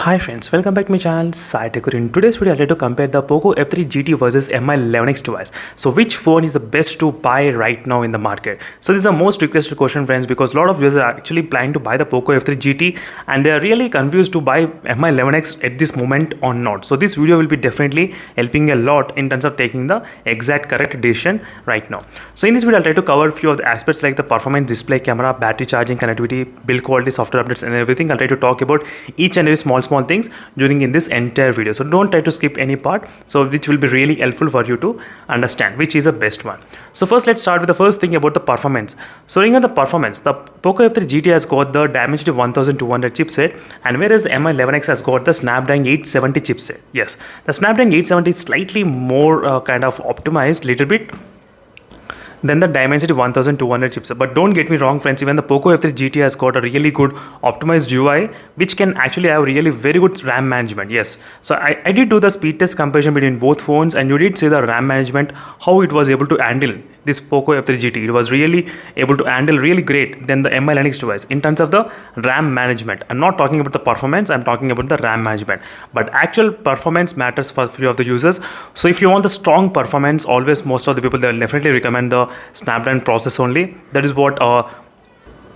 Hi friends, welcome back to my channel SciTech. In today's video, I'd like to compare the Poco F3 GT versus MI 11X device. So which phone is the best to buy right now in the market? So this is the most requested question friends, because a lot of users are actually planning to buy the Poco F3 GT and they are really confused to buy MI 11X at this moment or not. So this video will be definitely helping a lot in terms of taking the exact correct decision right now. So in this video, I'll try to cover a few of the aspects like the performance, display, camera, battery charging, connectivity, build quality, software updates and everything. I'll try to talk about each and every small things during in this entire video, so don't try to skip any part, so which will be really helpful for you to understand which is the best one. So first let's start with the first thing about the performance. So regarding the performance, the Poco F3 GT has got the Dimensity 1200 chipset, and whereas the MI 11X has got the Snapdragon 870 chipset. Yes, the Snapdragon 870 is slightly more kind of optimized little bit than the Dimensity 1200 chipset. But don't get me wrong friends, even the Poco F3 GT has got a really good optimized UI which can actually have really very good RAM management. Yes, so I did do the speed test comparison between both phones, and you did see the RAM management, how it was able to handle this Poco F3 GT. It was really able to handle really great than the MI 11X device in terms of the RAM management. I'm not talking about the performance, I'm talking about the RAM management. But actual performance matters for few of the users. So if you want the strong performance, always most of the people, they will definitely recommend the Snapdragon process only. That is what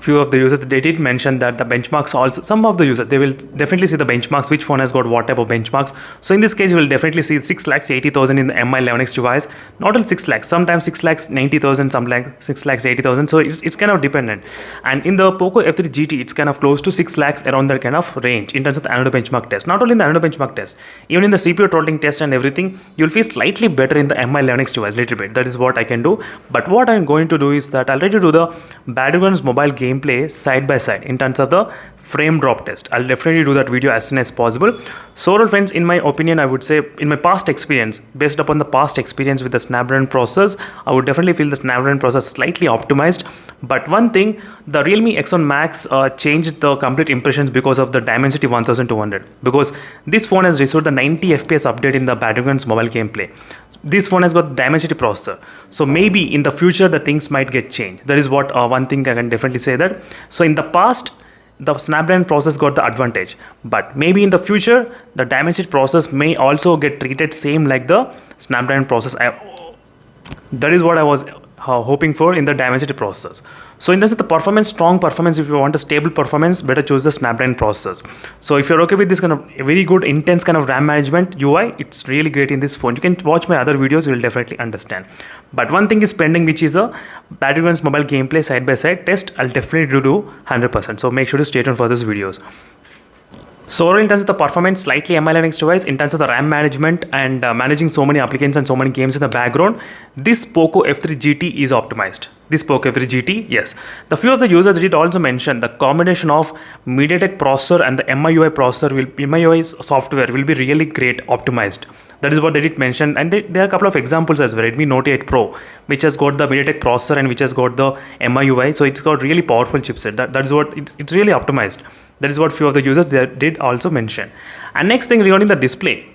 few of the users, they did mention that the benchmarks also, some of the users, they will definitely see the benchmarks, which phone has got what type of benchmarks. So in this case, you will definitely see 6,80,000 in the MI 11X device, not only 6 lakhs, sometimes 6,90,000, some like 6,80,000. So it's kind of dependent. And in the Poco F3 GT, it's kind of close to 6 lakhs around that kind of range in terms of the another benchmark test. Not only in the another benchmark test, even in the CPU throttling test and everything, you'll feel slightly better in the MI 11X device little bit. That is what I can do. But what I'm going to do is that I'll try to do the Battlegrounds mobile gameplay side by side in terms of the frame drop test. I'll definitely do that video as soon as possible. So overall friends, in my opinion, I would say in my past experience, based upon the past experience with the Snapdragon processors, I would definitely feel the Snapdragon processor slightly optimized. But one thing, the Realme X1 Max changed the complete impressions because of the Dimensity 1200, because this phone has received the 90 FPS update in the Battlegrounds mobile gameplay. This phone has got the Dimensity processor, so maybe in the future the things might get changed. That is what one thing I can definitely say that. So in the past, the Snapdragon process got the advantage, but maybe in the future the Dimensity process may also get treated same like the Snapdragon process. That is what I was hoping for in the Dimensity processors. So in terms of the performance, strong performance, if you want a stable performance, better choose the Snapdragon processors. So if you're okay with this kind of very good intense kind of RAM management UI, it's really great in this phone. You can watch my other videos, you will definitely understand. But one thing is pending, which is a Battlegrounds mobile gameplay side by side test. I'll definitely do 100%. So make sure to stay tuned for those videos. So overall, in terms of the performance, slightly MI 11X device, in terms of the RAM management and managing so many applications and so many games in the background, this Poco F3 GT is optimized. This Poco F3 GT, yes. The few of the users did also mention the combination of MediaTek processor and the MIUI processor, MIUI software will be really great optimized. That is what they did mention, and there are a couple of examples as well. Redmi Note 8 Pro, which has got the MediaTek processor and which has got the MIUI, so it's got really powerful chipset. That is what it's really optimized. That is what few of the users they did also mention. And next thing regarding the display.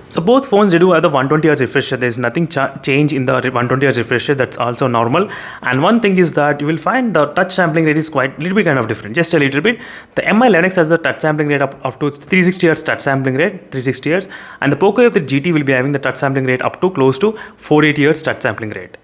So both phones, they do have the 120Hz refresh rate. There is nothing change in the 120Hz refresh rate. That's also normal. And one thing is that you will find the touch sampling rate is quite a little bit kind of different, just a little bit. The MI 11X has the touch sampling rate up to 360 Hz touch sampling rate, 360 Hz, and the Poco F3 GT will be having the touch sampling rate up to close to 480 Hz touch sampling rate.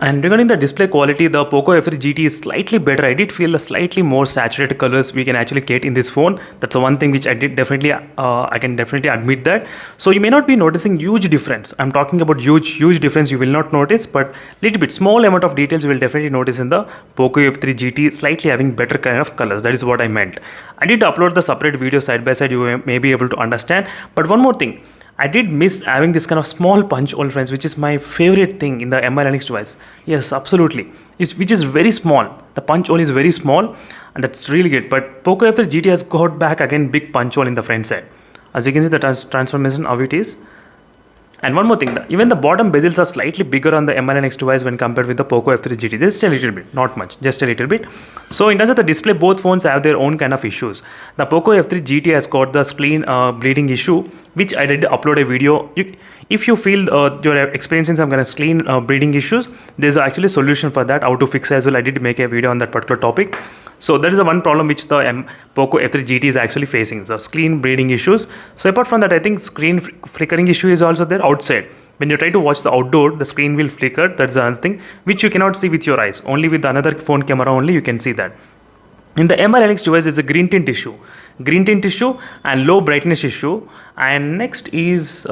And regarding the display quality, the Poco F3 GT is slightly better. I did feel the slightly more saturated colors we can actually get in this phone. That's the one thing which I did definitely, I can definitely admit that. So you may not be noticing huge difference. I'm talking about huge difference you will not notice, but little bit, small amount of details you will definitely notice in the Poco F3 GT, slightly having better kind of colors. That is what I meant. I did upload the separate video side by side, you may be able to understand. But one more thing, I did miss having this kind of small punch hole friends, which is my favorite thing in the MI 11X device. Yes, absolutely. Which is very small. The punch hole is very small and that's really good. But Poco F3 GT has got back again big punch hole in the front side. As you can see the transformation of it is. And one more thing, even the bottom bezels are slightly bigger on the MI 11X device when compared with the Poco F3 GT. Just a little bit, not much, just a little bit. So in terms of the display, both phones have their own kind of issues. The Poco F3 GT has got the screen bleeding issue, which I did upload a video. if you feel you're experiencing some kind of screen bleeding issues, there's actually a solution for that, how to fix as well. I did make a video on that particular topic. So that is the one problem which the Poco F3 GT is actually facing, the screen bleeding issues. So apart from that, I think screen flickering issue is also there outside. When you try to watch the outdoor, the screen will flicker. That's another thing which you cannot see with your eyes. Only with another phone camera only you can see that. In the MI Linux device is a green tint issue and low brightness issue, and next is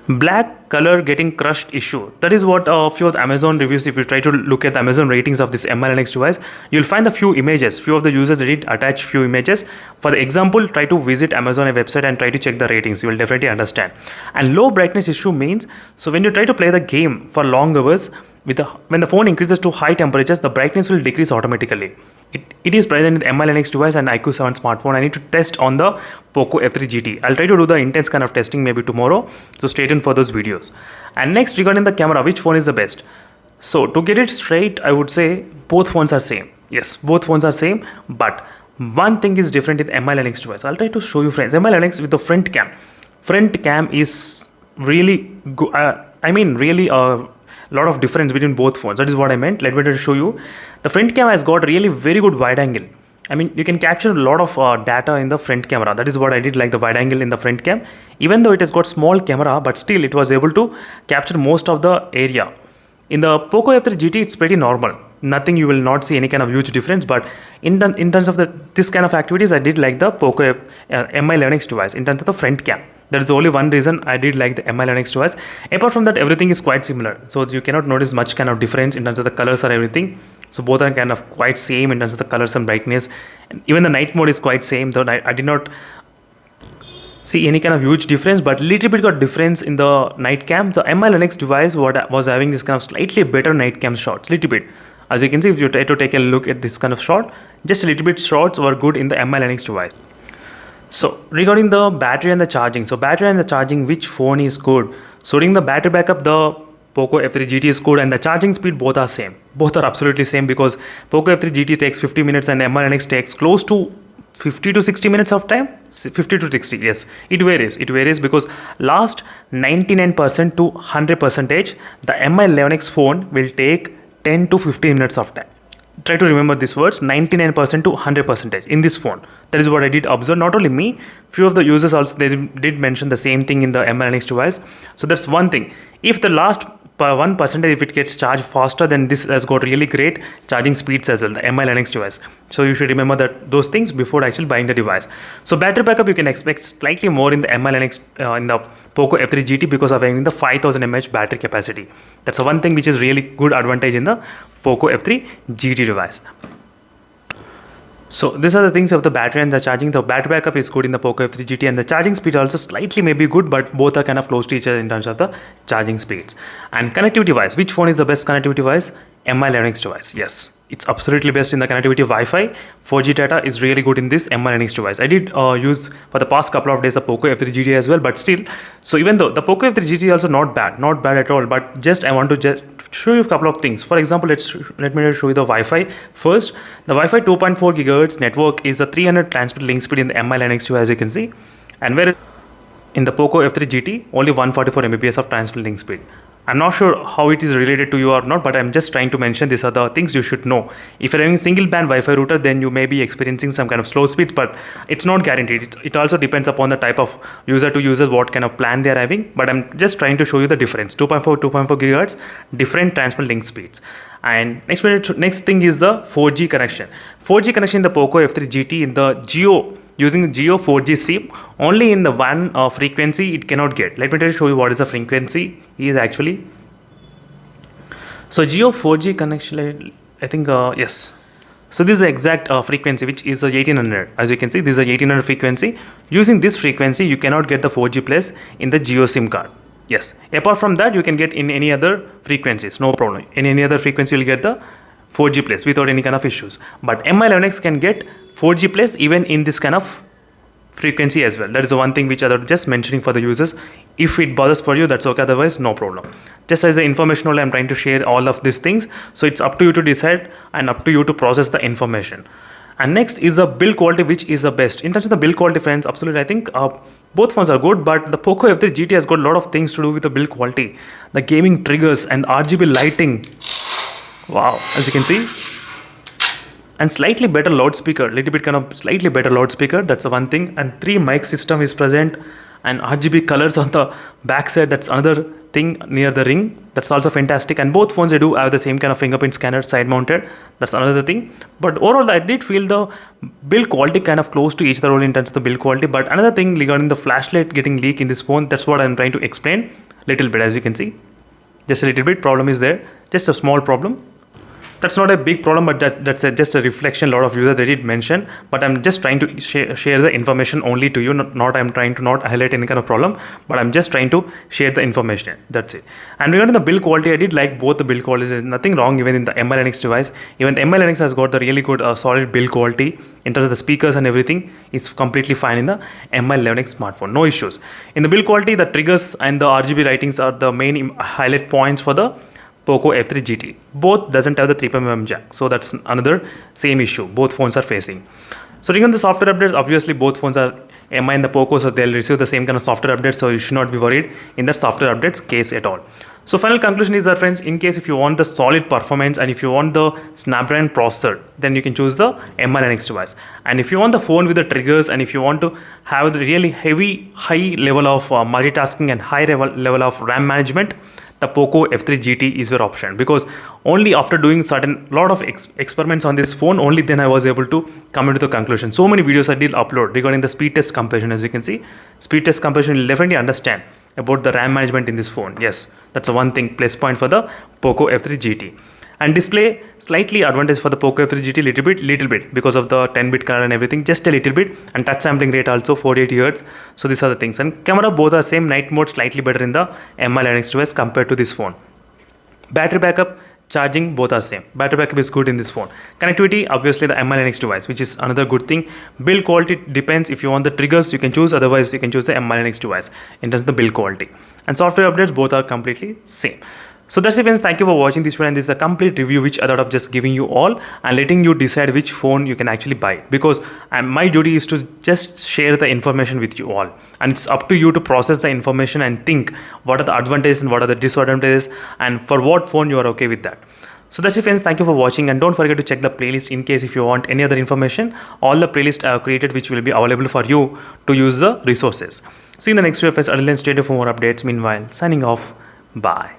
black color getting crushed issue. That is what a few of the Amazon reviews, if you try to look at the Amazon ratings of this MI Linux device, you'll find a few images. Few of the users did attach few images. For the example, try to visit Amazon website and try to check the ratings. You will definitely understand. And low brightness issue means, so when you try to play the game for long hours, when the phone increases to high temperatures, the brightness will decrease automatically. It is present in the MI Linux device and iQOO 7 smartphone. I need to test on the Poco F3 GT. I'll try to do the intense kind of testing maybe tomorrow. So stay tuned for those videos. And next, regarding the camera, which phone is the best? So to get it straight, I would say both phones are same. Yes, both phones are same, but one thing is different in MI Linux device. I'll try to show you, friends. MI Linux with the front cam. Front cam is really good. Really lot of difference between both phones. That is what I meant. Let me just show you. The front camera has got really very good wide angle. I mean, you can capture a lot of data in the front camera. That is what I did, like the wide angle in the front cam. Even though it has got small camera, but still it was able to capture most of the area. In the Poco F3 GT, it's pretty normal. Nothing, you will not see any kind of huge difference. But in terms of this kind of activities, I did like the Poco MI Linux device in terms of the front cam. That is only one reason I did like the MI Linux device. Apart from that, everything is quite similar. So you cannot notice much kind of difference in terms of the colors or everything. So both are kind of quite same in terms of the colors and brightness. And even the night mode is quite same, though I did not see any kind of huge difference, but little bit got difference in the night cam. The MI Linux device was having this kind of slightly better night cam shots, little bit. As you can see, if you try to take a look at this kind of shot, just a little bit shots were good in the MI Linux device. So regarding the battery and the charging, which phone is good? So during the battery backup, the Poco F3 GT is good, and the charging speed both are same. Both are absolutely same, because Poco F3 GT takes 50 minutes and MI Linux takes close to 50 to 60 minutes of time. 50 to 60, yes, it varies because last 99% to 100%, the MI Linux phone will take 10 to 15 minutes of time. Try to remember these words, 99% to 100% in this phone. That is what I did observe. Not only me, few of the users also, they did mention the same thing in the MI Linux device. So that's one thing. If the last 1%, if it gets charged faster, then this has got really great charging speeds as well, the MI Linux device. So you should remember that those things before actually buying the device. So battery backup, you can expect slightly more in the MI Linux in the Poco F3 GT because of having the 5000 mAh battery capacity. That's the one thing which is really good advantage in the Poco F3 GT device. So these are the things of the battery and the charging. The battery backup is good in the Poco F3 GT, and the charging speed also slightly may be good, but both are kind of close to each other in terms of the charging speeds. And connectivity device, which phone is the best connectivity device? MI Linux device. Yes, it's absolutely best in the connectivity. Wi-Fi 4G data is really good in this MI Linux device. I did use for the past couple of days the Poco F3 GT as well, but still, so even though the Poco F3 GT is also not bad at all, but just I want to just show you a couple of things. For example, let me show you the Wi-Fi first. The Wi-Fi 2.4 GHz network is a 300 transmit link speed in the MI Linux device, as you can see, and where in the Poco F3 GT only 144 Mbps of transmit link speed. I'm not sure how it is related to you or not, but I'm just trying to mention these are the things you should know. If you're having a single band Wi-Fi router, then you may be experiencing some kind of slow speeds, but it's not guaranteed. It also depends upon the type of user to user, what kind of plan they're having, but I'm just trying to show you the difference. 2.4 GHz, different transmit link speeds. And next thing is the 4G connection. 4G connection in the Poco F3 GT in the Jio, using Jio 4G SIM, only in the one frequency it cannot get. Let me show you what is the frequency is actually. So Jio 4G connection, I think, yes. So this is the exact frequency, which is 1800. As you can see, this is a 1800 frequency. Using this frequency, you cannot get the 4G plus in the Jio SIM card. Yes. Apart from that, you can get in any other frequencies, no problem. In any other frequency, you'll get the 4G plus without any kind of issues. But MI Linux can get 4G plus even in this kind of frequency as well. That is the one thing which I'm just mentioning for the users. If it bothers for you, that's okay. Otherwise, no problem. Just as the information only, I'm trying to share all of these things. So it's up to you to decide and up to you to process the information. And next is the build quality, which is the best. In terms of the build quality, friends, absolutely, I think both phones are good, but the Poco F3 GT has got a lot of things to do with the build quality. The gaming triggers and RGB lighting. Wow, as you can see. And slightly better loudspeaker, little bit kind of slightly better loudspeaker, that's the one thing. And 3 mic system is present, and RGB colors on the back side, that's another thing near the ring, that's also fantastic. And both phones, they do have the same kind of fingerprint scanner side mounted, that's another thing. But overall, I did feel the build quality kind of close to each other in terms of the build quality. But another thing regarding the flashlight getting leak in this phone, that's what I'm trying to explain little bit. As you can see, just a little bit problem is there, just a small problem. That's not a big problem, but that's just a reflection. A lot of users they did mention, but I'm just trying to share the information only to you. Not I'm trying to not highlight any kind of problem, but I'm just trying to share the information. That's it. And regarding the build quality, I did like both the build qualities. There's nothing wrong even in the MI Linux device. Even the MI Linux has got the really good solid build quality in terms of the speakers and everything. It's completely fine in the MI Linux smartphone. No issues. In the build quality, the triggers and the RGB lightings are the main highlight points for the Poco F3 GT. Both doesn't have the 3.5mm jack, so that's another same issue both phones are facing. So regarding the software updates, obviously both phones are MI and the Poco, so they'll receive the same kind of software updates, so you should not be worried in that software updates case at all. So final conclusion is that, friends, in case if you want the solid performance and if you want the Snapdragon processor, then you can choose the MI Linux device. And if you want the phone with the triggers and if you want to have the really high level of multitasking and high level of RAM management, the Poco F3 GT is your option, because only after doing lot of experiments on this phone, only then I was able to come into the conclusion. So many videos I did upload regarding the speed test comparison. As you can see, speed test comparison will definitely understand about the RAM management in this phone. Yes, that's a one thing plus point for the Poco F3 GT. And display, slightly advantage for the Poco F3 GT, little bit because of the 10-bit color and everything, just a little bit. And touch sampling rate also 48 Hz. So these are the things. And camera, both are same. Night mode slightly better in the MI Linux device compared to this phone. Battery backup, charging, both are same. Battery backup is good in this phone. Connectivity, obviously the MI Linux device, which is another good thing. Build quality depends. If you want the triggers, you can choose. Otherwise, you can choose the MI Linux device in terms of the build quality. And software updates, both are completely same. So that's it, friends. Thank you for watching this video, and this is a complete review which I thought of just giving you all and letting you decide which phone you can actually buy, because my duty is to just share the information with you all, and it's up to you to process the information and think what are the advantages and what are the disadvantages and for what phone you are okay with that. So that's it, friends. Thank you for watching, and don't forget to check the playlist in case if you want any other information. All the playlists I have created which will be available for you to use the resources. See you in the next video, friends. Until then, stay tuned for more updates. Meanwhile, signing off. Bye.